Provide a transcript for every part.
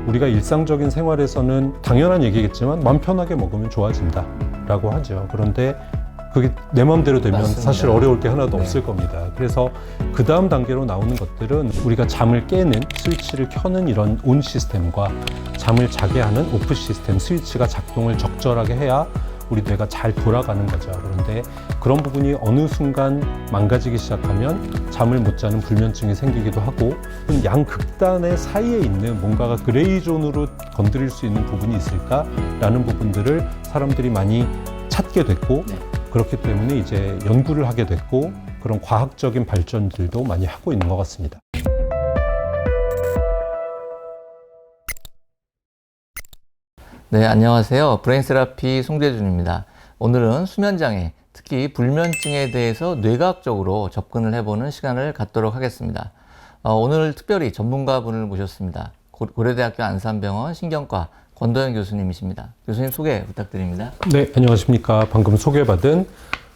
우리가 일상적인 생활에서는 당연한 얘기겠지만 마음 편하게 먹으면 좋아진다 라고 하죠. 그런데 그게 내 마음대로 되면 맞습니다. 사실 어려울 게 하나도 네. 없을 겁니다. 그래서 그 다음 단계로 나오는 것들은 우리가 잠을 깨는 스위치를 켜는 이런 온 시스템과 잠을 자게 하는 오프 시스템 스위치가 작동을 적절하게 해야 우리 뇌가 잘 돌아가는 거죠. 그런데 그런 부분이 어느 순간 망가지기 시작하면 잠을 못 자는 불면증이 생기기도 하고, 양극단의 사이에 있는 뭔가가 그레이 존으로 건드릴 수 있는 부분이 있을까라는 부분들을 사람들이 많이 찾게 됐고, 네. 그렇기 때문에 이제 연구를 하게 됐고, 그런 과학적인 발전들도 많이 하고 있는 것 같습니다. 네, 안녕하세요. 브레인세라피 송대준입니다. 오늘은 수면장애, 특히 불면증에 대해서 뇌과학적으로 접근을 해보는 시간을 갖도록 하겠습니다. 오늘 특별히 전문가분을 모셨습니다. 고려대학교 안산병원 신경과 권도영 교수님이십니다. 교수님 소개 부탁드립니다. 네, 안녕하십니까. 방금 소개받은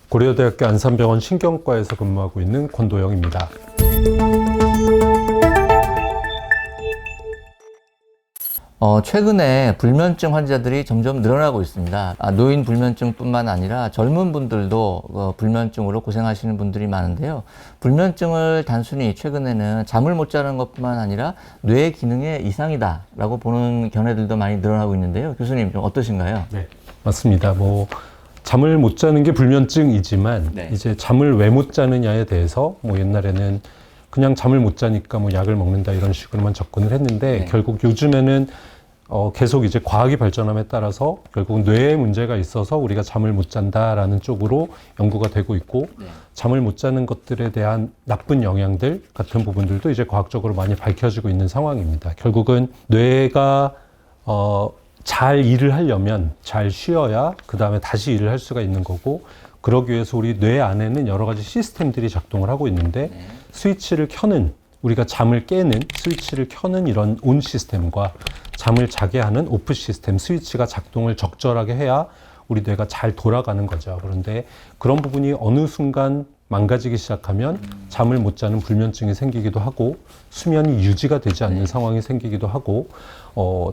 고려대학교 안산병원 신경과에서 근무하고 있는 권도영입니다. 최근에 불면증 환자들이 점점 늘어나고 있습니다. 노인 불면증뿐만 아니라 젊은 분들도 불면증으로 고생하시는 분들이 많은데요. 불면증을 단순히 최근에는 잠을 못 자는 것뿐만 아니라 뇌 기능의 이상이다라고 보는 견해들도 많이 늘어나고 있는데요. 교수님 좀 어떠신가요? 네, 맞습니다. 잠을 못 자는 게 불면증이지만 네. 이제 잠을 왜 못 자느냐에 대해서 옛날에는 그냥 잠을 못 자니까 약을 먹는다 이런 식으로만 접근을 했는데, 네. 결국 요즘에는 계속 이제 과학이 발전함에 따라서 결국 뇌에 문제가 있어서 우리가 잠을 못 잔다라는 쪽으로 연구가 되고 있고, 네. 잠을 못 자는 것들에 대한 나쁜 영향들 같은 부분들도 이제 과학적으로 많이 밝혀지고 있는 상황입니다. 결국은 뇌가 잘 일을 하려면 잘 쉬어야 그 다음에 다시 일을 할 수가 있는 거고, 그러기 위해서 우리 뇌 안에는 여러 가지 시스템들이 작동을 하고 있는데, 네. 스위치를 켜는, 우리가 잠을 깨는 스위치를 켜는 이런 온 시스템과 잠을 자게 하는 오프 시스템 스위치가 작동을 적절하게 해야 우리 뇌가 잘 돌아가는 거죠. 그런데 그런 부분이 어느 순간 망가지기 시작하면 잠을 못 자는 불면증이 생기기도 하고, 수면이 유지가 되지 않는 상황이 생기기도 하고,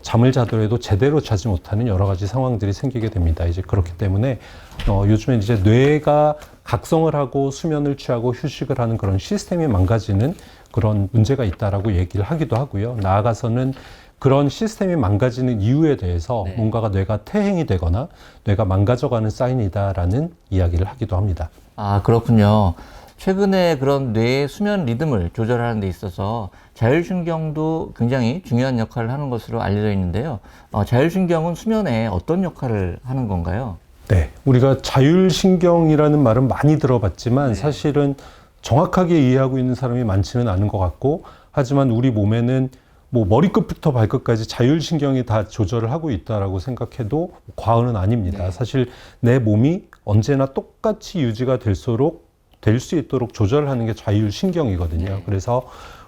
잠을 자더라도 제대로 자지 못하는 여러 가지 상황들이 생기게 됩니다. 이제 그렇기 때문에 요즘엔 이제 뇌가 각성을 하고 수면을 취하고 휴식을 하는 그런 시스템이 망가지는 그런 문제가 있다라고 얘기를 하기도 하고요. 나아가서는 그런 시스템이 망가지는 이유에 대해서 네. 뭔가가 뇌가 퇴행이 되거나 뇌가 망가져가는 사인이다라는 이야기를 하기도 합니다. 그렇군요. 최근에 그런 뇌의 수면 리듬을 조절하는 데 있어서 자율신경도 굉장히 중요한 역할을 하는 것으로 알려져 있는데요. 자율신경은 수면에 어떤 역할을 하는 건가요? 네, 우리가 자율신경이라는 말은 많이 들어봤지만 네. 사실은 정확하게 이해하고 있는 사람이 많지는 않은 것 같고, 하지만 우리 몸에는 머리끝부터 발끝까지 자율신경이 다 조절을 하고 있다라고 생각해도 과언은 아닙니다. 네. 사실 내 몸이 언제나 똑같이 유지가 될 수 있도록 조절을 하는 게 자율신경이거든요. 네. 그래서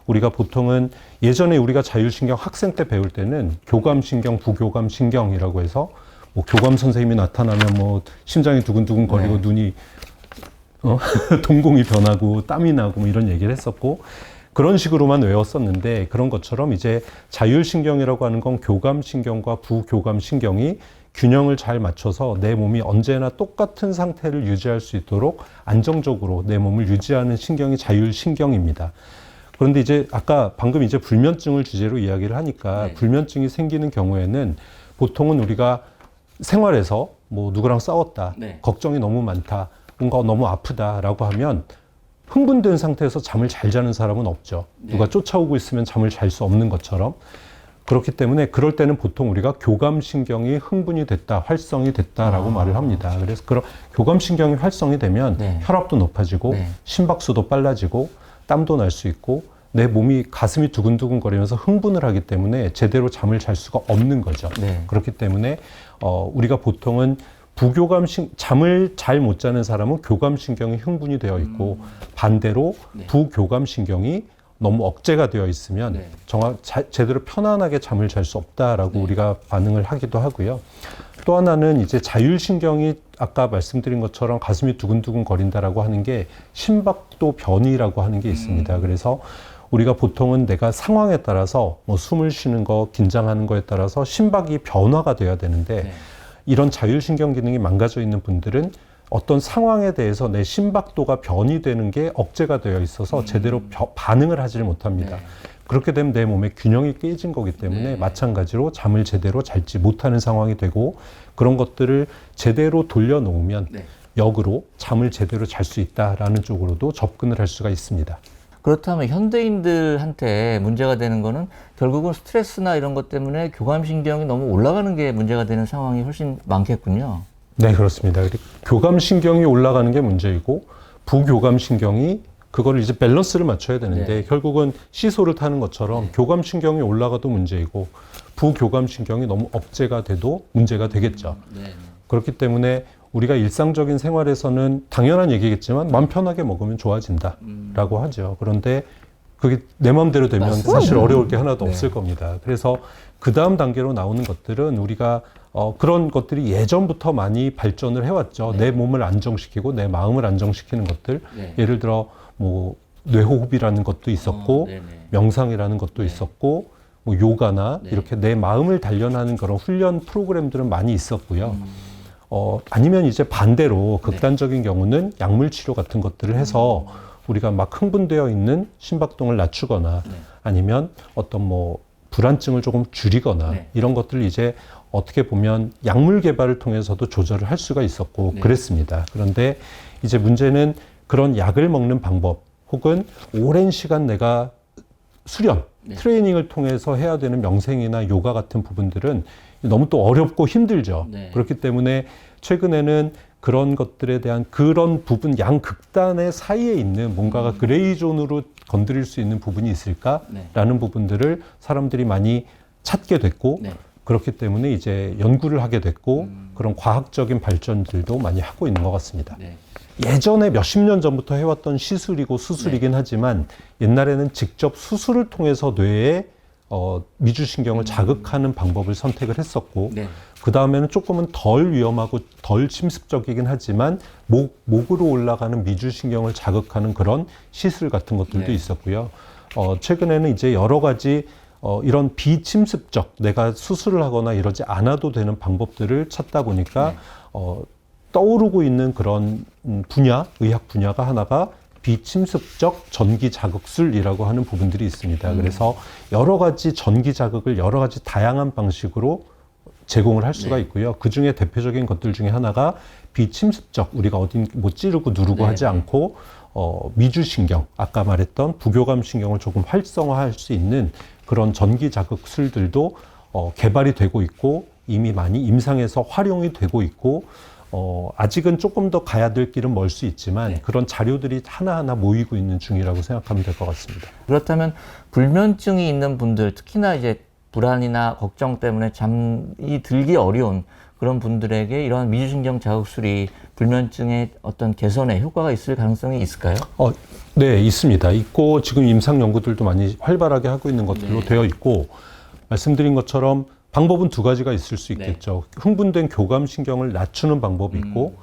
우리가 보통은 예전에 우리가 자율신경 학생 때 배울 때는 교감신경, 부교감신경이라고 해서 교감 선생님이 나타나면 심장이 두근두근 거리고 네. 눈이 동공이 변하고 땀이 나고 이런 얘기를 했었고, 그런 식으로만 외웠었는데, 그런 것처럼 이제 자율신경이라고 하는 건 교감신경과 부교감신경이 균형을 잘 맞춰서 내 몸이 언제나 똑같은 상태를 유지할 수 있도록 안정적으로 내 몸을 유지하는 신경이 자율신경입니다. 그런데 이제 방금 이제 불면증을 주제로 이야기를 하니까, 네. 불면증이 생기는 경우에는 보통은 우리가 생활에서 누구랑 싸웠다, 네. 걱정이 너무 많다, 뭔가 너무 아프다라고 하면 흥분된 상태에서 잠을 잘 자는 사람은 없죠. 네. 누가 쫓아오고 있으면 잠을 잘 수 없는 것처럼. 그렇기 때문에 그럴 때는 보통 우리가 교감신경이 흥분이 됐다, 활성이 됐다라고 말을 합니다. 그래서 그런 교감신경이 활성이 되면 네. 혈압도 높아지고 네. 심박수도 빨라지고 땀도 날 수 있고, 내 몸이 가슴이 두근두근 거리면서 흥분을 하기 때문에 제대로 잠을 잘 수가 없는 거죠. 네. 그렇기 때문에 우리가 보통은 잠을 잘 못 자는 사람은 교감신경이 흥분이 되어 있고, 반대로 네. 부교감신경이 너무 억제가 되어 있으면 네. 제대로 편안하게 잠을 잘 수 없다라고 네. 우리가 반응을 하기도 하고요. 또 하나는 이제 자율신경이 아까 말씀드린 것처럼 가슴이 두근두근 거린다라고 하는 게 심박도 변이라고 하는 게 있습니다. 그래서 우리가 보통은 내가 상황에 따라서 뭐 숨을 쉬는 거, 긴장하는 거에 따라서 심박이 변화가 돼야 되는데 네. 이런 자율신경 기능이 망가져 있는 분들은 어떤 상황에 대해서 내 심박도가 변이 되는 게 억제가 되어 있어서 제대로 반응을 하지를 못합니다. 네. 그렇게 되면 내 몸의 균형이 깨진 거기 때문에 네. 마찬가지로 잠을 제대로 잘지 못하는 상황이 되고 그런 것들을 제대로 돌려놓으면 네. 역으로 잠을 제대로 잘 수 있다라는 쪽으로도 접근을 할 수가 있습니다. 그렇다면 현대인들한테 문제가 되는 거는 결국은 스트레스나 이런 것 때문에 교감신경이 너무 올라가는 게 문제가 되는 상황이 훨씬 많겠군요. 네, 그렇습니다. 교감신경이 올라가는 게 문제이고 부교감신경이 그거를 이제 밸런스를 맞춰야 되는데 네. 결국은 시소를 타는 것처럼 교감신경이 올라가도 문제이고 부교감신경이 너무 억제가 돼도 문제가 되겠죠. 그렇기 때문에 우리가 일상적인 생활에서는 당연한 얘기겠지만 마음 편하게 먹으면 좋아진다라고 하죠. 그런데 그게 내 마음대로 되면 맞습니다. 사실 어려울 게 하나도 네. 없을 겁니다. 그래서 그 다음 단계로 나오는 것들은 우리가 그런 것들이 예전부터 많이 발전을 해왔죠. 네. 내 몸을 안정시키고 내 마음을 안정시키는 것들. 네. 예를 들어 뭐 뇌호흡이라는 것도 있었고 네네. 명상이라는 것도 네. 있었고 뭐 요가나 네. 이렇게 내 마음을 단련하는 그런 훈련 프로그램들은 많이 있었고요. 아니면 이제 반대로 극단적인 경우는 약물 치료 같은 것들을 해서 우리가 막 흥분되어 있는 심박동을 낮추거나 네. 아니면 어떤 뭐 불안증을 조금 줄이거나 네. 이런 것들을 이제 어떻게 보면 약물 개발을 통해서도 조절을 할 수가 있었고 네. 그랬습니다. 그런데 이제 문제는 그런 약을 먹는 방법 혹은 오랜 시간 내가 수련, 네. 트레이닝을 통해서 해야 되는 명상이나 요가 같은 부분들은 너무 또 어렵고 힘들죠. 네. 그렇기 때문에 최근에는 그런 것들에 대한 그런 부분 양극단의 사이에 있는 뭔가가 그레이 존으로 건드릴 수 있는 부분이 있을까라는 네. 부분들을 사람들이 많이 찾게 됐고 네. 그렇기 때문에 이제 연구를 하게 됐고 그런 과학적인 발전들도 많이 하고 있는 것 같습니다. 네. 예전에 몇십 년 전부터 해왔던 시술이고 수술이긴 하지만 옛날에는 직접 수술을 통해서 뇌에 미주신경을 자극하는 방법을 선택을 했었고 네. 그 다음에는 조금은 덜 위험하고 덜 침습적이긴 하지만 목으로 올라가는 미주신경을 자극하는 그런 시술 같은 것들도 네. 있었고요. 최근에는 이제 여러 가지 이런 비침습적 내가 수술을 하거나 이러지 않아도 되는 방법들을 찾다 보니까 떠오르고 있는 그런 분야, 의학 분야가 하나가 비침습적 전기 자극술이라고 하는 부분들이 있습니다. 그래서 여러 가지 전기 자극을 여러 가지 다양한 방식으로 제공을 할 수가 네. 있고요. 그 중에 대표적인 것들 중에 하나가 비침습적, 우리가 어디 뭐 찌르고 누르고 네. 하지 않고 미주신경, 아까 말했던 부교감신경을 조금 활성화할 수 있는 그런 전기 자극술들도 개발이 되고 있고 이미 많이 임상에서 활용이 되고 있고 아직은 조금 더 가야 될 길은 멀 수 있지만 네. 그런 자료들이 하나하나 모이고 있는 중이라고 생각하면 될 것 같습니다. 그렇다면 불면증이 있는 분들, 특히나 이제 불안이나 걱정 때문에 잠이 들기 어려운 그런 분들에게 이러한 미주신경 자극술이 불면증의 어떤 개선에 효과가 있을 가능성이 있을까요? 네, 있습니다. 있고 지금 임상 연구들도 많이 활발하게 하고 있는 것들로 네. 되어 있고 말씀드린 것처럼 방법은 두 가지가 있을 수 있겠죠. 흥분된 교감신경을 낮추는 방법이 있고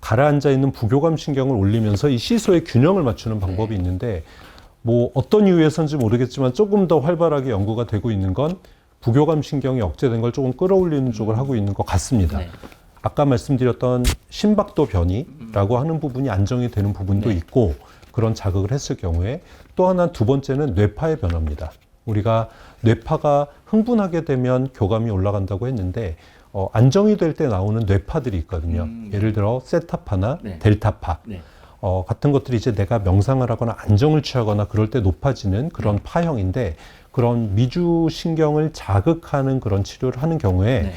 가라앉아 있는 부교감신경을 올리면서 이 시소의 균형을 맞추는 방법이 있는데 뭐 어떤 이유에서인지 모르겠지만 조금 더 활발하게 연구가 되고 있는 건 부교감신경이 억제된 걸 조금 끌어올리는 쪽을 하고 있는 것 같습니다. 네. 아까 말씀드렸던 심박도 변이라고 하는 부분이 안정이 되는 부분도 네. 있고 그런 자극을 했을 경우에 또 하나 두 번째는 뇌파의 변화입니다. 우리가 뇌파가 흥분하게 되면 교감이 올라간다고 했는데 안정이 될 때 나오는 뇌파들이 있거든요. 예를 들어 세타파나 네. 델타파 네. 같은 것들이 이제 내가 명상을 하거나 안정을 취하거나 그럴 때 높아지는 그런 파형인데 그런 미주신경을 자극하는 그런 치료를 하는 경우에 네.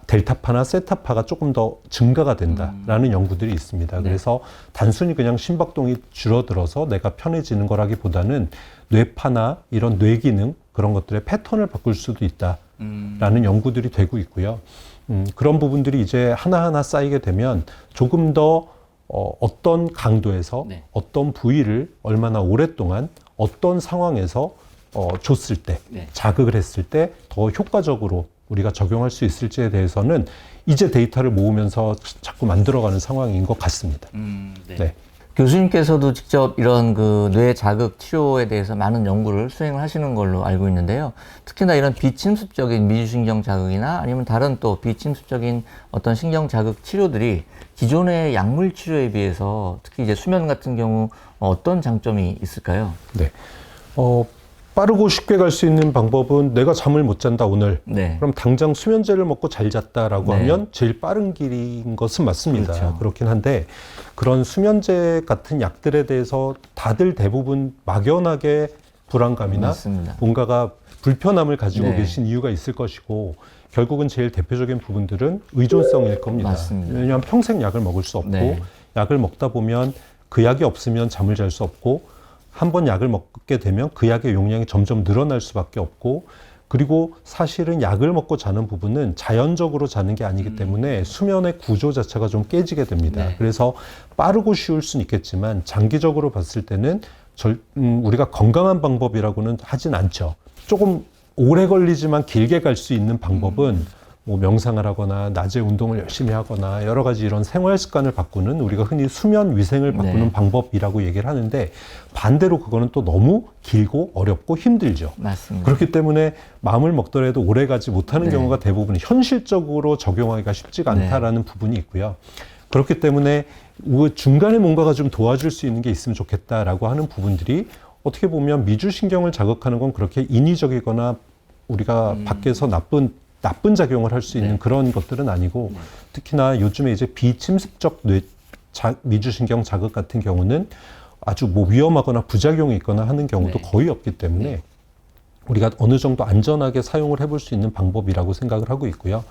델타파나 세타파가 조금 더 증가가 된다라는 연구들이 있습니다. 네. 그래서 단순히 그냥 심박동이 줄어들어서 내가 편해지는 거라기보다는 뇌파나 이런 뇌기능 그런 것들의 패턴을 바꿀 수도 있다라는 연구들이 되고 있고요. 그런 부분들이 이제 하나하나 쌓이게 되면 조금 더 어떤 강도에서 네. 어떤 부위를 얼마나 오랫동안 어떤 상황에서 줬을 때 네. 자극을 했을 때 더 효과적으로 우리가 적용할 수 있을지에 대해서는 이제 데이터를 모으면서 자꾸 만들어가는 상황인 것 같습니다. 네. 네. 교수님께서도 직접 이런 그 뇌 자극 치료에 대해서 많은 연구를 수행을 하시는 걸로 알고 있는데요. 특히나 이런 비침습적인 미주신경 자극이나 아니면 다른 또 비침습적인 어떤 신경 자극 치료들이 기존의 약물 치료에 비해서 특히 이제 수면 같은 경우 어떤 장점이 있을까요? 네. 빠르고 쉽게 갈 수 있는 방법은 내가 잠을 못 잔다 오늘. 네. 그럼 당장 수면제를 먹고 잘 잤다라고 네. 하면 제일 빠른 길인 것은 맞습니다. 그렇죠. 그렇긴 한데 그런 수면제 같은 약들에 대해서 다들 대부분 막연하게 불안감이나 맞습니다. 뭔가가 불편함을 가지고 네. 계신 이유가 있을 것이고 결국은 제일 대표적인 부분들은 의존성일 겁니다. 맞습니다. 왜냐하면 평생 약을 먹을 수 없고 네. 약을 먹다 보면 그 약이 없으면 잠을 잘 수 없고 한 번 약을 먹게 되면 그 약의 용량이 점점 늘어날 수밖에 없고 그리고 사실은 약을 먹고 자는 부분은 자연적으로 자는 게 아니기 때문에 수면의 구조 자체가 좀 깨지게 됩니다. 네. 그래서 빠르고 쉬울 수는 있겠지만 장기적으로 봤을 때는 우리가 건강한 방법이라고는 하진 않죠. 조금 오래 걸리지만 길게 갈 수 있는 방법은 뭐 명상을 하거나 낮에 운동을 열심히 하거나 여러 가지 이런 생활 습관을 바꾸는 우리가 흔히 수면 위생을 바꾸는 네. 방법이라고 얘기를 하는데 반대로 그거는 또 너무 길고 어렵고 힘들죠. 맞습니다. 그렇기 때문에 마음을 먹더라도 오래 가지 못하는 네. 경우가 대부분 현실적으로 적용하기가 쉽지가 않다라는 부분이 있고요. 그렇기 때문에 중간에 뭔가가 좀 도와줄 수 있는 게 있으면 좋겠다라고 하는 부분들이 어떻게 보면 미주신경을 자극하는 건 그렇게 인위적이거나 우리가 밖에서 나쁜 작용을 할 수 있는 그런 것들은 아니고 특히나 요즘에 이제 비침습적 미주신경 자극 같은 경우는 아주 뭐 위험하거나 부작용이 있거나 하는 경우도 거의 없기 때문에 우리가 어느 정도 안전하게 사용을 해볼 수 있는 방법이라고 생각을 하고 있고요.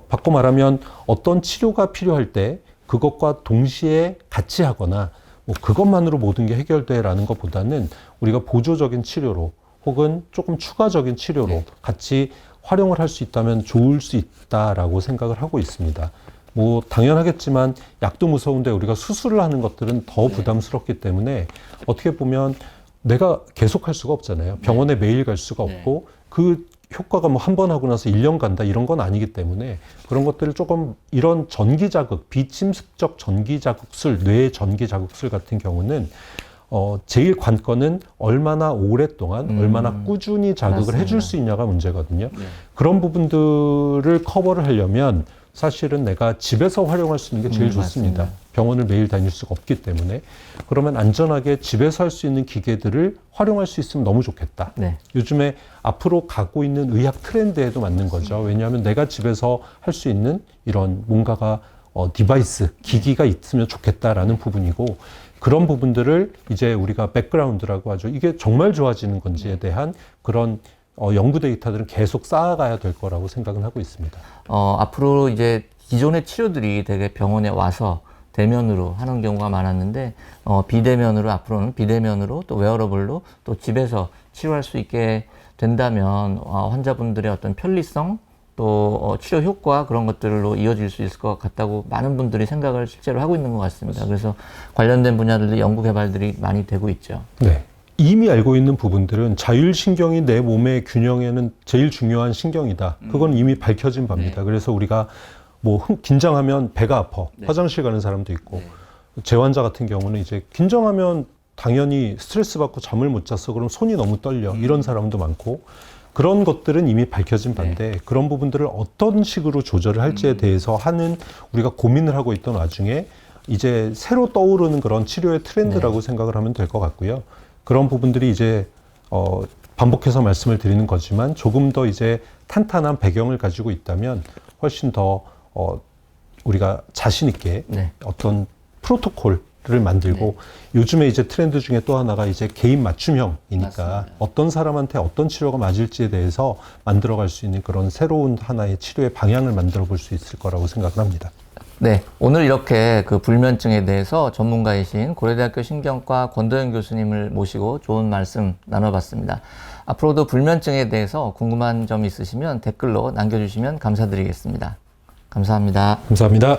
바꿔 말하면 어떤 치료가 필요할 때 그것과 동시에 같이 하거나 뭐 그것만으로 모든 게 해결돼라는 것보다는 우리가 보조적인 치료로 혹은 조금 추가적인 치료로 같이 활용을 할 수 있다면 좋을 수 있다라고 생각을 하고 있습니다. 뭐 당연하겠지만 약도 무서운데 우리가 수술을 하는 것들은 더 부담스럽기 때문에 어떻게 보면 내가 계속 할 수가 없잖아요. 병원에 매일 갈 수가 없고 그 효과가 뭐 한 번 하고 나서 1년 간다 이런 건 아니기 때문에 그런 것들을 조금 이런 전기 자극, 비침습적 전기 자극술, 뇌 전기 자극술 같은 경우는 제일 관건은 얼마나 오랫동안, 얼마나 꾸준히 자극을 맞습니다. 해줄 수 있냐가 문제거든요. 그런 부분들을 커버를 하려면 사실은 내가 집에서 활용할 수 있는 게 제일 좋습니다. 맞습니다. 병원을 매일 다닐 수가 없기 때문에. 그러면 안전하게 집에서 할 수 있는 기계들을 활용할 수 있으면 너무 좋겠다. 네. 요즘에 앞으로 가고 있는 의학 트렌드에도 맞는 거죠. 왜냐하면 내가 집에서 할 수 있는 이런 뭔가가 디바이스, 기기가 있으면 좋겠다라는 부분이고 그런 부분들을 이제 우리가 백그라운드라고 하죠. 이게 정말 좋아지는 건지에 대한 그런 연구 데이터들은 계속 쌓아가야 될 거라고 생각은 하고 있습니다. 앞으로 이제 기존의 치료들이 되게 병원에 와서 대면으로 하는 경우가 많았는데 비대면으로 앞으로는 비대면으로 또 웨어러블로 또 집에서 치료할 수 있게 된다면 환자분들의 어떤 편리성 또 치료 효과 그런 것들로 이어질 수 있을 것 같다고 많은 분들이 생각을 실제로 하고 있는 것 같습니다. 그래서 관련된 분야들도 연구 개발들이 많이 되고 있죠. 네. 이미 알고 있는 부분들은 자율신경이 내 몸의 균형에는 제일 중요한 신경이다. 그건 이미 밝혀진 바입니다. 그래서 우리가 뭐 긴장하면 배가 아파. 화장실 가는 사람도 있고 재환자 같은 경우는 이제 긴장하면 당연히 스트레스 받고 잠을 못 잤어. 그럼 손이 너무 떨려. 이런 사람도 많고 그런 것들은 이미 밝혀진 바인데 그런 부분들을 어떤 식으로 조절을 할지에 대해서 하는 우리가 고민을 하고 있던 와중에 이제 새로 떠오르는 그런 치료의 트렌드라고 생각을 하면 될 것 같고요. 그런 부분들이 이제 반복해서 말씀을 드리는 거지만 조금 더 이제 탄탄한 배경을 가지고 있다면 훨씬 더 우리가 자신 있게 어떤 프로토콜을 만들고 요즘에 이제 트렌드 중에 또 하나가 이제 개인 맞춤형이니까 맞습니다. 어떤 사람한테 어떤 치료가 맞을지에 대해서 만들어갈 수 있는 그런 새로운 하나의 치료의 방향을 만들어 볼 수 있을 거라고 생각을 합니다. 네, 오늘 이렇게 그 불면증에 대해서 전문가이신 고려대학교 신경과 권도현 교수님을 모시고 좋은 말씀 나눠봤습니다. 앞으로도 불면증에 대해서 궁금한 점 있으시면 댓글로 남겨주시면 감사드리겠습니다. 감사합니다. 감사합니다.